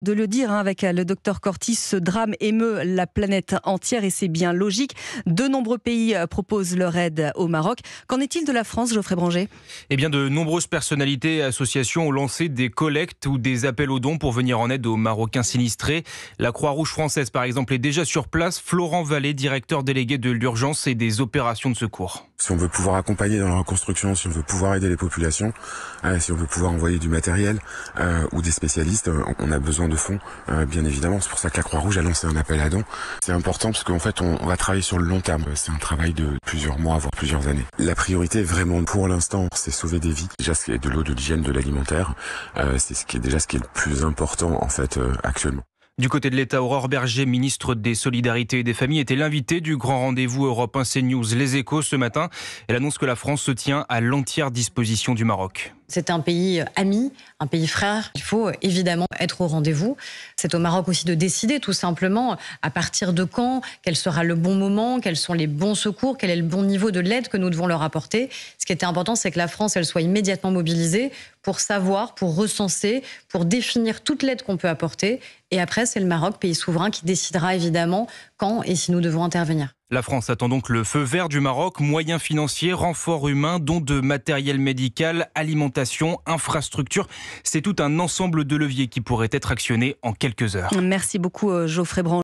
De le dire avec le docteur Cortis, ce drame émeut la planète entière et c'est bien logique. De nombreux pays proposent leur aide au Maroc. Qu'en est-il de la France, Geoffrey Branger ? Eh bien, de nombreuses personnalités et associations ont lancé des collectes ou des appels aux dons pour venir en aide aux Marocains sinistrés. La Croix-Rouge française, par exemple, est déjà sur place. Florent Vallée, directeur délégué de l'urgence et des opérations de secours. Si on veut pouvoir accompagner dans la reconstruction, si on veut pouvoir aider les populations, si on veut pouvoir envoyer du matériel ou des spécialistes, on a besoin de fonds, bien évidemment. C'est pour ça que la Croix-Rouge a lancé un appel à dons. C'est important parce qu'en fait, on va travailler sur le long terme. C'est un travail de plusieurs mois, voire plusieurs années. La priorité, vraiment, pour l'instant, c'est sauver des vies. Déjà, c'est de l'eau, de l'hygiène, de l'alimentaire. C'est ce qui est le plus important, en fait, actuellement. Du côté de l'État, Aurore Berger, ministre des Solidarités et des Familles, était l'invitée du grand rendez-vous Europe 1 CNews Les Échos ce matin. Elle annonce que la France se tient à l'entière disposition du Maroc. C'est un pays ami, un pays frère. Il faut évidemment être au rendez-vous. C'est au Maroc aussi de décider tout simplement à partir de quand, quel sera le bon moment, quels sont les bons secours, quel est le bon niveau de l'aide que nous devons leur apporter. Ce qui était important, c'est que la France, elle soit immédiatement mobilisée pour savoir, pour recenser, pour définir toute l'aide qu'on peut apporter. Et après, c'est le Maroc, pays souverain, qui décidera évidemment quand et si nous devons intervenir. La France attend donc le feu vert du Maroc, moyens financiers, renforts humains, dons de matériel médical, alimentation, infrastructure. C'est tout un ensemble de leviers qui pourraient être actionnés en quelques heures. Merci beaucoup Geoffrey Branger.